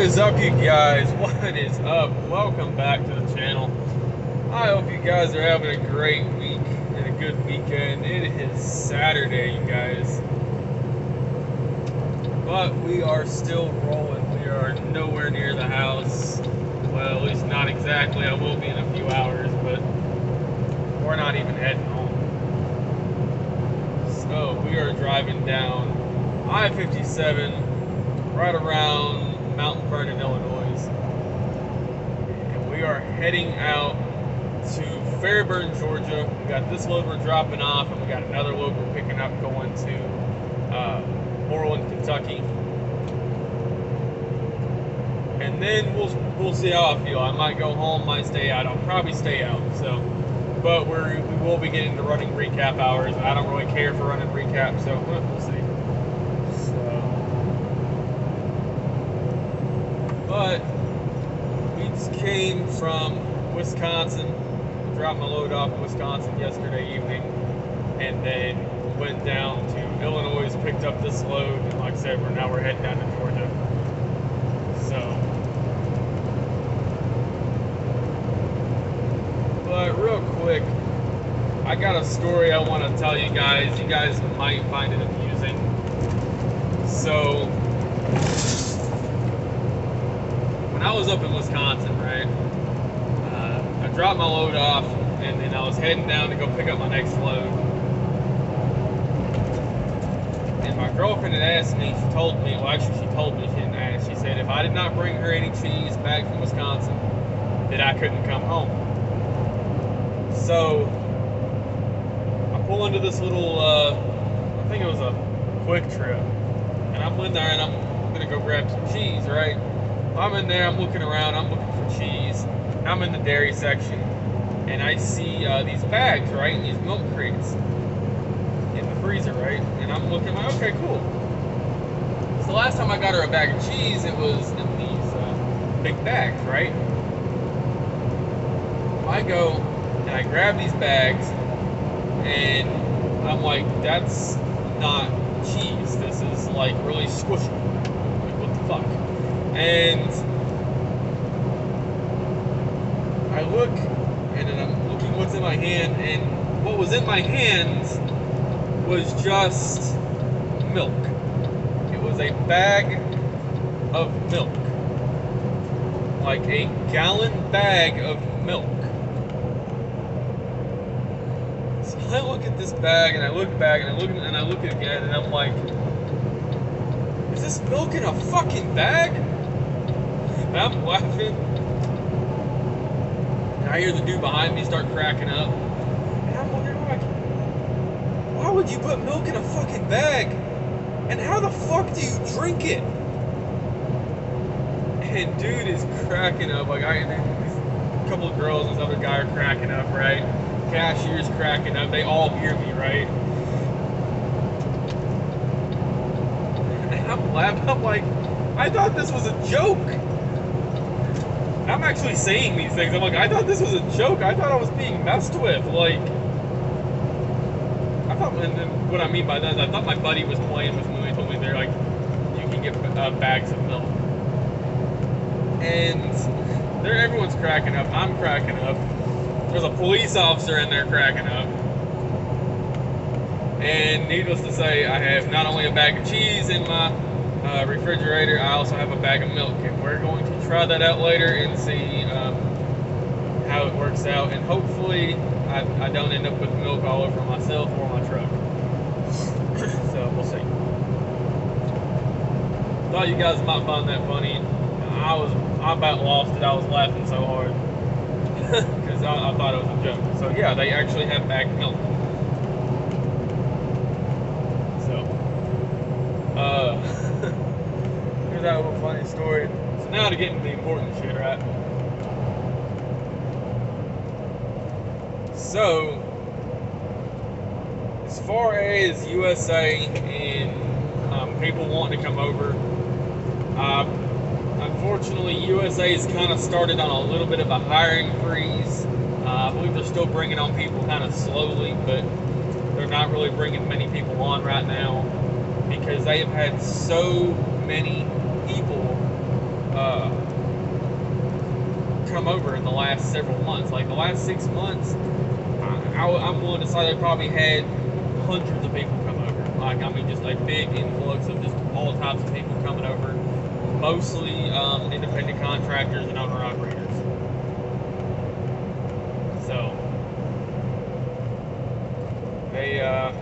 is up, you guys? What is up? Welcome back to the channel. I hope you guys are having a great week and a good weekend. It is Saturday, you guys. But we are still rolling. We are nowhere near the house. Well, at least not exactly. I will be in a few hours, but we're not even heading home. So we are driving down I-57 right around Mount Vernon, Illinois, and we are heading out to Fairburn, Georgia. We got this load we're dropping off, and we got another load we're picking up going to Moreland, Kentucky. And then we'll see how I feel. I might go home, might stay out. I'll probably stay out. So, but we will be getting to running recap hours. I don't really care for running recap, so we'll see. But we just came from Wisconsin, dropped my load off in Wisconsin yesterday evening, and then went down to Illinois, picked up this load, and like I said, we're heading down to Georgia. So, but real quick, I got a story I want to tell you guys. You guys might find it amusing. So, when I was up in Wisconsin, right, I dropped my load off, and then I was heading down to go pick up my next load. And my girlfriend had asked me, she told me, she didn't ask, she said if I did not bring her any cheese back from Wisconsin, that I couldn't come home. So, I pull into this little, I think it was a Quick Trip, and I'm in there, and I'm gonna go grab some cheese, right? I'm in there, I'm looking around, I'm looking for cheese. I'm in the dairy section, and I see these bags, right? These milk crates in the freezer, right? And I'm looking like, okay, cool. So the last time I got her a bag of cheese, it was in these big bags, right? I go, and I grab these bags, and I'm like, that's not cheese. This is like really squishy. Like, what the fuck? And I look, and then I'm looking what's in my hand, and what was in my hand was just milk. It was a bag of milk. Like a gallon bag of milk. So I look at this bag, and I look back, and I look at it again, and I'm like, is this milk in a fucking bag? And I'm laughing, and I hear the dude behind me start cracking up, and I'm wondering, like, why would you put milk in a fucking bag, and how the fuck do you drink it? And dude is cracking up, like, a couple of girls and this other guy are cracking up, right? Cashier's cracking up, they all hear me, right? And I'm laughing, I'm like, I thought this was a joke. I'm actually saying these things. I'm like, I thought this was a joke. I thought I was being messed with. Like, I thought, and then what I mean by that is I thought my buddy was playing with me. He told me they're like, you can get bags of milk. And everyone's cracking up. I'm cracking up. There's a police officer in there cracking up. And needless to say, I have not only a bag of cheese in my refrigerator, I also have a bag of milk, and we're going to try that out later and see how it works out, and hopefully I don't end up with milk all over myself or my truck. So we'll see. Thought you guys might find that funny. I about lost it. I was laughing so hard because I thought it was a joke. So yeah, they actually have bagged milk. Here's that little funny story. So now to get into the important shit, right? So, as far as USA and people wanting to come over, unfortunately, USA's kind of started on a little bit of a hiring freeze. I believe they're still bringing on people kind of slowly, but they're not really bringing many people on right now because they have had so many people come over in the last several months. Like the last 6 months, I'm willing to say they probably had hundreds of people come over. Like, I mean, just a big influx of just all types of people coming over, mostly independent contractors and owner-operators. So they're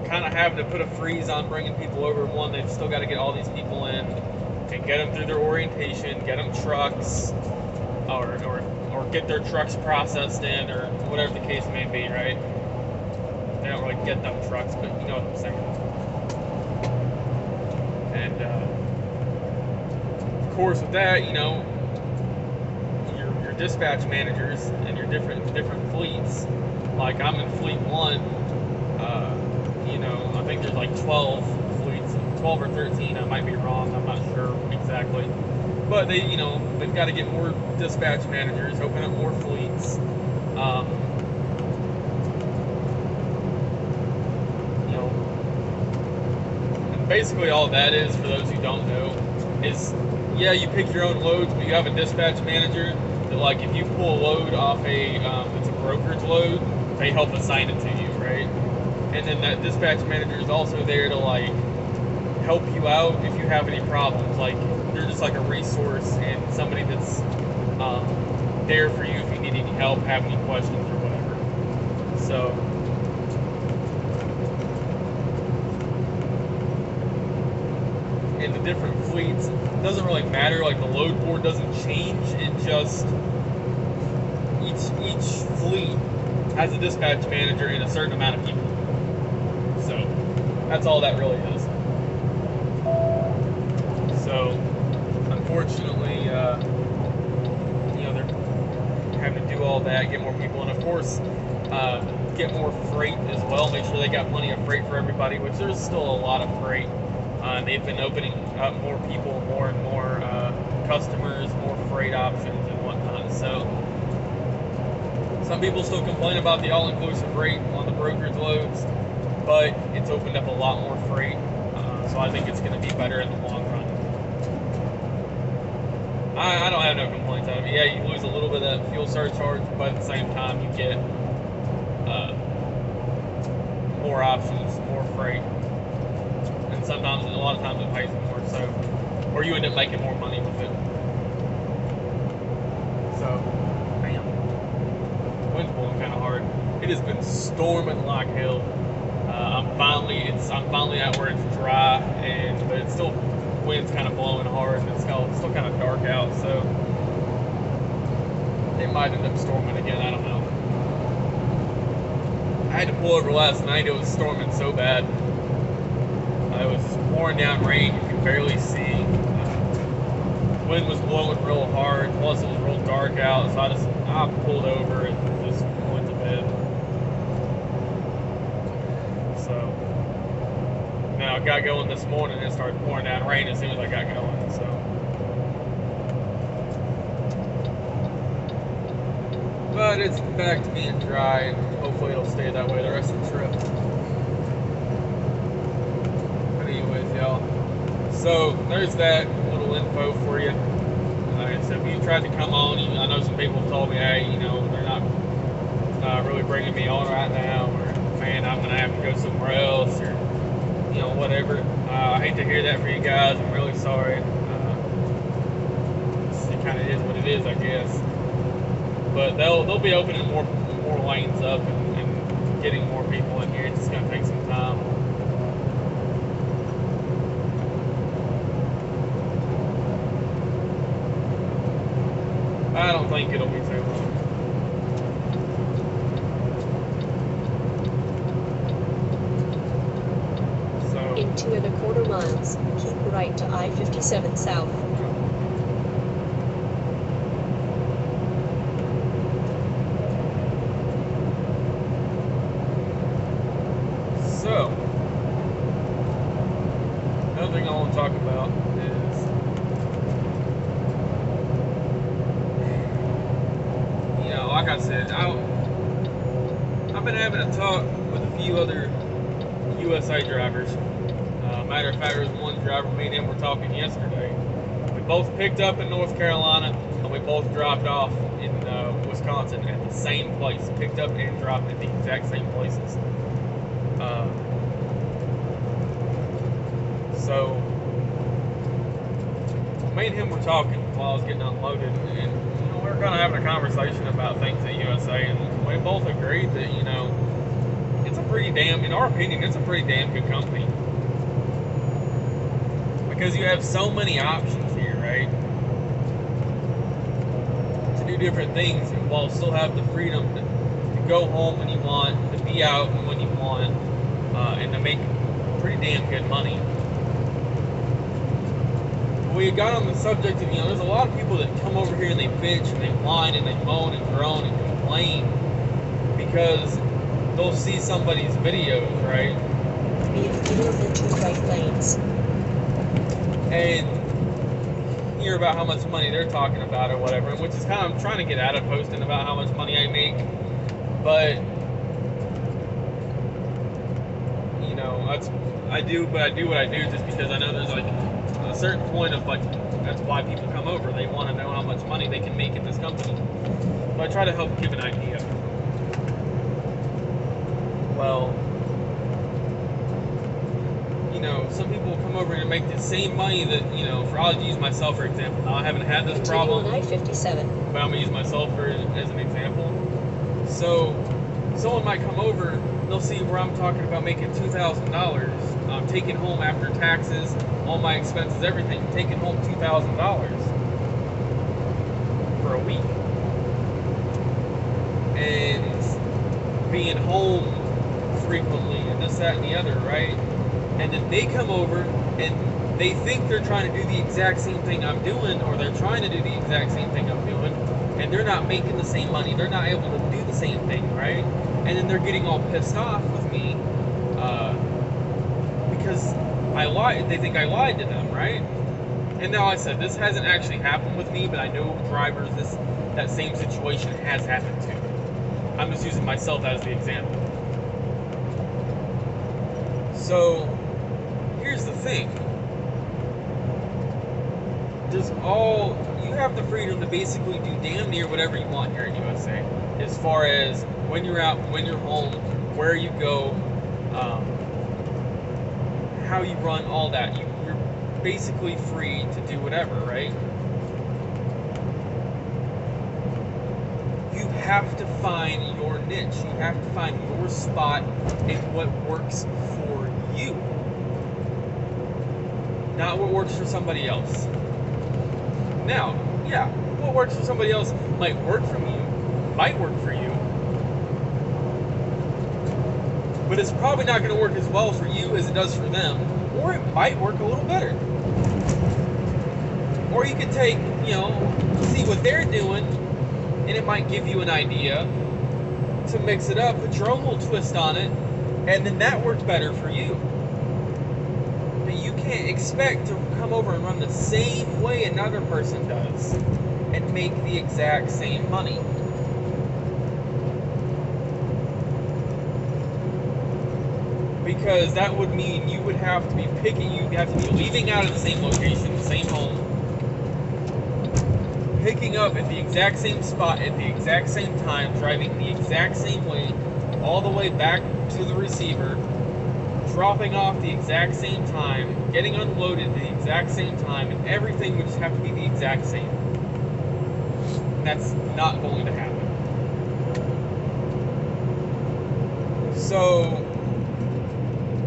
kind of having to put a freeze on bringing people over. One, they've still got to get all these people in and get them through their orientation, get them trucks, or get their trucks processed in, or whatever the case may be, right? They don't really get them trucks, but you know what I'm saying. And of course, with that, you know, your dispatch managers and your different fleets. Like, I'm in Fleet 1. You know, I think there's like 12 fleets, 12 or 13. I might be wrong. I'm not sure exactly. But they, you know, they've got to get more dispatch managers, open up more fleets. You know, and basically all that is, for those who don't know, is, yeah, you pick your own loads, but you have a dispatch manager that, like, if you pull a load off it's a brokerage load, they help assign it to you, right? And then that dispatch manager is also there to, like, help you out if you have any problems. Like, they're just like a resource and somebody that's there for you if you need any help, have any questions or whatever. So in the different fleets, it doesn't really matter. Like, the load board doesn't change. It just, each fleet has a dispatch manager and a certain amount of people. So that's all that really is. So unfortunately, you know, they're having to do all that, get more people, and of course, get more freight as well. Make sure they got plenty of freight for everybody, which there's still a lot of freight. They've been opening up more people, more and more customers, more freight options and whatnot. So some people still complain about the all-inclusive rate on the brokerage loads, but it's opened up a lot more freight. So I think it's going to be better in the long run. I don't have no complaints out of it. Yeah, you lose a little bit of that fuel surcharge, but at the same time, you get more options, more freight. And sometimes, a lot of times, it pays more, so, or you end up making more money with it. So, damn. Wind's blowing kind of hard. It has been storming like hell. I'm finally at where it's dry, but it's still, wind's kind of blowing hard, and it's still kind of dark out, so it might end up storming again. I don't know. I had to pull over last night. It was storming so bad. It was pouring down rain. You could barely see. Wind was blowing real hard. Plus, it was real dark out, so I pulled over and just went to bed. So now I got going this morning, and it started pouring down rain as soon as I got going. So, but it's back to being dry, and hopefully it'll stay that way the rest of the trip. But anyways, y'all. So there's that little info for you. So if you tried to come on, I know some people have told me, hey, you know, they're not really bringing me on right now, or man, I'm gonna have to go somewhere else, or you know, whatever. I hate to hear that for you guys. I'm really sorry. It kind of is what it is, I guess. But they'll be opening more lanes up and getting more people in here. It's just gonna take some time. I don't think it'll be too long. So, in 2.25 miles, keep right to I-57 South. So, another thing I want to talk about is, you know, like I said, I've been having a talk with a few other USA drivers. Matter of fact, there was one driver, me and him were talking yesterday. We both picked up in North Carolina, and we both dropped off in Wisconsin at the same place. Picked up and dropped at the exact same places. So me and him were talking while I was getting unloaded, and we were kind of having a conversation about things at USA, and we both agreed that it's a pretty damn, in our opinion, it's a pretty damn good company because you have so many options here, right? To do different things, and while still have the freedom to go home when you want, to be out when you want, and to make pretty damn good money. We got on the subject of, there's a lot of people that come over here and they bitch and they whine and they moan and groan and complain because they'll see somebody's videos, right? Be admitted the 2 right lanes. And hear about how much money they're talking about or whatever, which is kind of, I'm trying to get out of posting about how much money I make, but I do what I do just because I know there's like a certain point of that's why people come over. They want to know how much money they can make at this company. So I try to help give an idea. Well, some people come over and make the same money that, I'll use myself for example. Now I haven't had this problem, on I-57. but I'm going to use myself as an example. So someone might come over, they'll see where I'm talking about making $2,000, taking home after taxes, all my expenses, everything, taking home $2,000 for a week. And being home frequently and this, that, and the other, right? And then they come over and they think they're trying to do the exact same thing I'm doing, or they're trying to do the exact same thing I'm doing, and they're not making the same money. They're not able to do the same thing, right? And then they're getting all pissed off with me because I lied. They think I lied to them, right? And now I said, this hasn't actually happened with me, but I know drivers that same situation has happened to. I'm just using myself as the example. So here's the thing. You have the freedom to basically do damn near whatever you want here in USA, as far as when you're out, when you're home, where you go, how you run, all that. You're basically free to do whatever, right? You have to find your niche. You have to find your spot and what works for you, not what works for somebody else. Now, yeah, what works for somebody else might work for you, but it's probably not going to work as well for you as it does for them, or it might work a little better. Or you could take, see what they're doing, and it might give you an idea to mix it up, put your own little twist on it, and then that worked better for you. But you can't expect to come over and run the same way another person does and make the exact same money. Because that would mean you would have to be you'd have to be leaving out of the same location, the same home, picking up at the exact same spot at the exact same time, driving the exact same way, all the way back to the receiver, dropping off the exact same time, getting unloaded the exact same time, and everything would just have to be the exact same. And that's not going to happen. So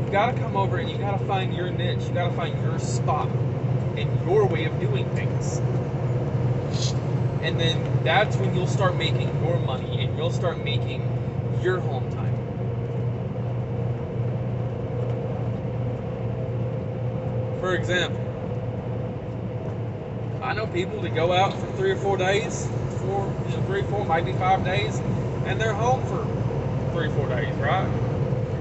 you gotta come over and you gotta find your niche, you gotta find your spot and your way of doing things. And then that's when you'll start making your money and you'll start making your home time. For example, I know people that go out for 3 or 4 days, 3, 4, might be 5 days, and they're home for 3 or 4 days, right?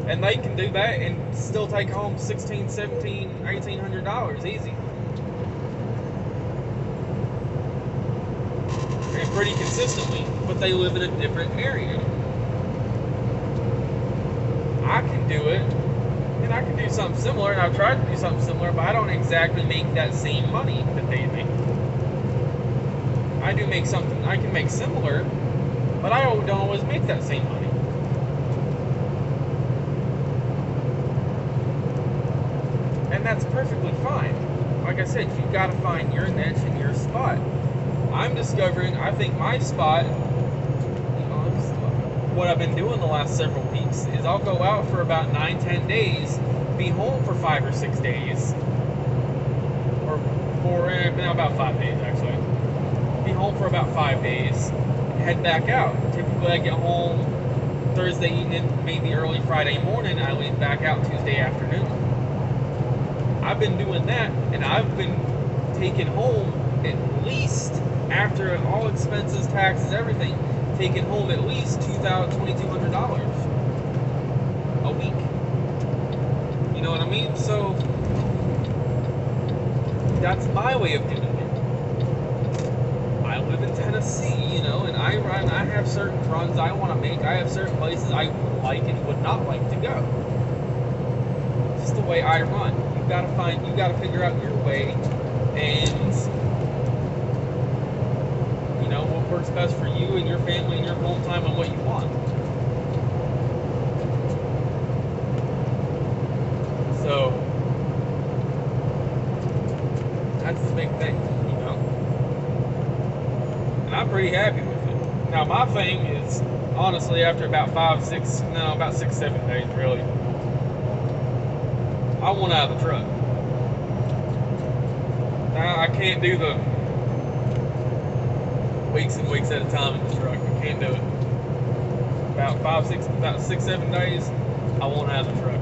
And they can do that and still take home $1,600, $1,700, $1,800 easy. And pretty consistently, but they live in a different area. I can do it, and I can do something similar, and I've tried to do something similar, but I don't exactly make that same money that they make. I do make something, I can make similar, but I don't always make that same money. And that's perfectly fine. Like I said, you gotta find your niche and your spot. I'm discovering, I think my spot, what I've been doing the last several weeks is I'll go out for about 9-10 days, be home for 5 or 6 days, or about 5 days actually. Be home for about 5 days, head back out. Typically I get home Thursday evening, maybe early Friday morning. I leave back out Tuesday afternoon. I've been doing that, and I've been taking home at least, after all expenses, taxes, everything, taking home at least $2,200 a week. You know what I mean? So that's my way of doing it. I live in Tennessee, you know, and I have certain runs I want to make. I have certain places I would like and would not like to go. It's just the way I run. You gotta figure out your way, and you know what works best for you and your family and your home time and what you want. So that's the big thing, you know. And I'm pretty happy with it. Now my thing is, honestly, after about 6-7 days really, I want out of the truck. Now I can't do the weeks and weeks at a time in the truck. I can't do it. About 6-7 days, I want out of the truck.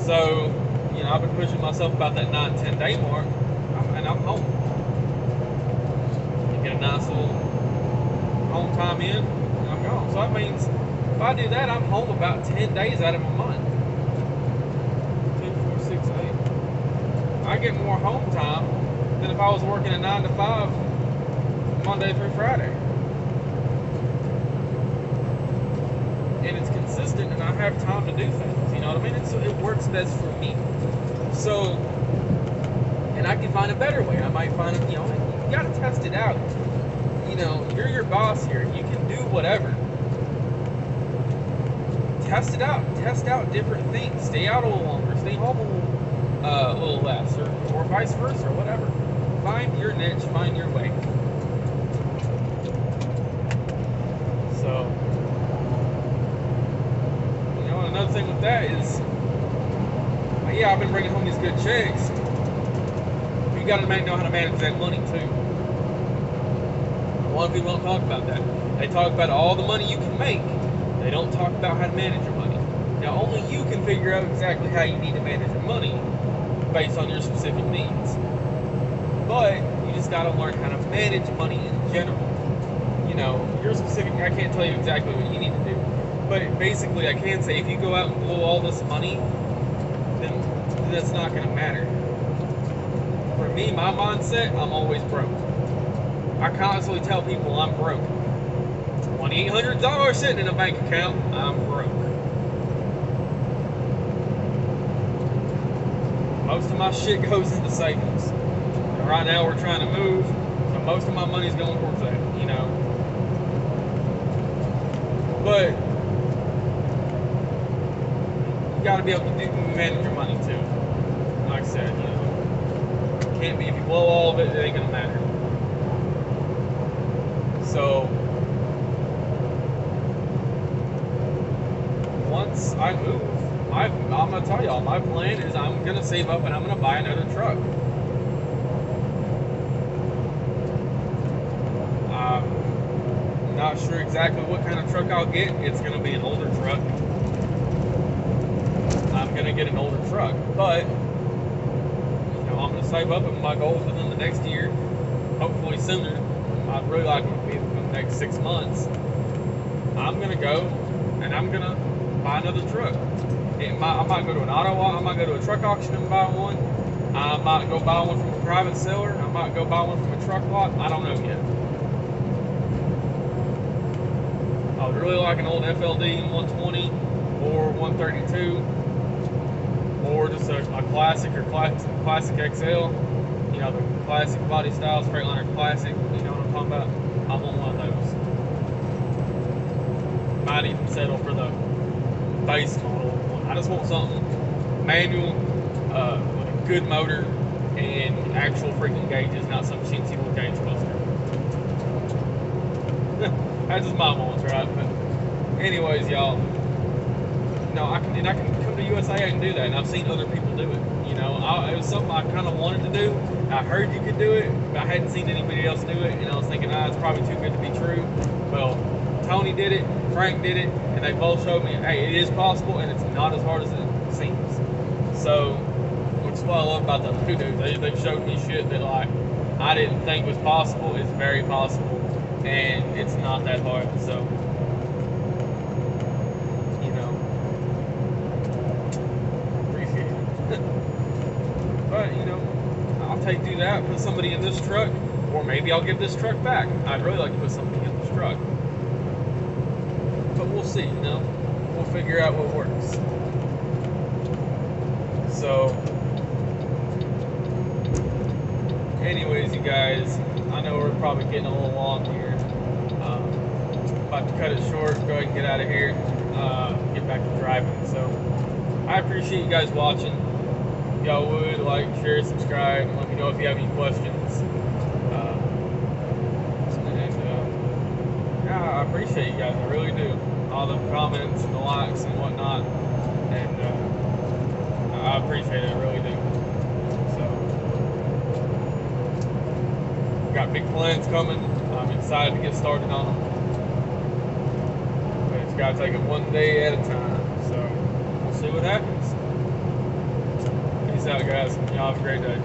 So, you know, I've been pushing myself about that 9-10 day mark, and I'm home. You get a nice little home time in, and I'm gone. So that means if I do that, I'm home about 10 days out of a month. 2, 4, 6, 8. I get more home time than if I was working a 9 to 5 Monday through Friday. And it's consistent, and I have time to do things. You know what I mean? It works best for me. So, and I can find a better way. I might find, you know, you got to test it out. You know, you're your boss here. You can do whatever. Test it out. Test out different things. Stay out a little longer. Stay home a little less, or vice versa, or whatever. Find your niche. Find your way. So, you know, another thing with that is, yeah, I've been bringing home these good checks. You got to know how to manage that money too. A lot of people don't talk about that. They talk about all the money you can make. They don't talk about how to manage your money. Now, only you can figure out exactly how you need to manage your money based on your specific needs. But you just got to learn how to manage money in general. You know, your specific, I can't tell you exactly what you need to do. But basically, I can say if you go out and blow all this money, then that's not going to matter. For me, my mindset, I'm always broke. I constantly tell people I'm broke. $2,800 sitting in a bank account, I'm broke. Most of my shit goes into savings. And right now we're trying to move, so most of my money's going towards that, you know. But you got to be able to manage your money too. Like I said, you know, can't be, if you blow all of it, it ain't gonna matter. So once I move, I'm gonna tell y'all, my plan is I'm gonna save up and I'm gonna buy another truck. I'm not sure exactly what kind of truck I'll get. It's gonna be an older truck. I'm gonna get an older truck, but you know, I'm gonna save up, and my goals within the next year, hopefully sooner. I'd really like it to be within the next 6 months. I'm gonna go and I'm gonna buy another truck. I might go to an I might go to a truck auction and buy one. I might go buy one from a private seller. I might go buy one from a truck lot. I don't know yet. I would really like an old FLD 120 or 132, or just a classic or classic XL. You you know, the classic body styles, Freightliner Classic, you know what I'm talking about? I want one of those. Might even settle for the base model one. I just want something manual, with a good motor and actual freaking gauges, not some chintzy little gauge buster. That's just my wants, right? But anyways, y'all, no, I can come to USA and do that, and I've seen other people do it. You know, it was something I kind of wanted to do. I heard you could do it, but I hadn't seen anybody else do it, and I was thinking, it's probably too good to be true. Well, Tony did it, Frank did it, and they both showed me, hey, it is possible, and it's not as hard as it seems. So, which is what I love about the two dudes. They've showed me shit that, like, I didn't think was possible. It's very possible, and it's not that hard. So, you know, appreciate it. But, you know, I'll do that, put somebody in this truck, or maybe I'll give this truck back. I'd really like to put somebody in this truck. But we'll see, you know. We'll figure out what works. So, anyways, you guys, I know we're probably getting a little long here. About to cut it short, go ahead and get out of here, get back to driving. So, I appreciate you guys watching. If y'all would like, share, subscribe, and let me know if you have any questions. Yeah, I appreciate you guys, I really do. All the comments and the likes and whatnot, and I appreciate it, I really do. So, got big plans coming. I'm excited to get started on them. But it's got to take it one day at a time. So, we'll see what happens. Peace out, guys. Y'all have a great day.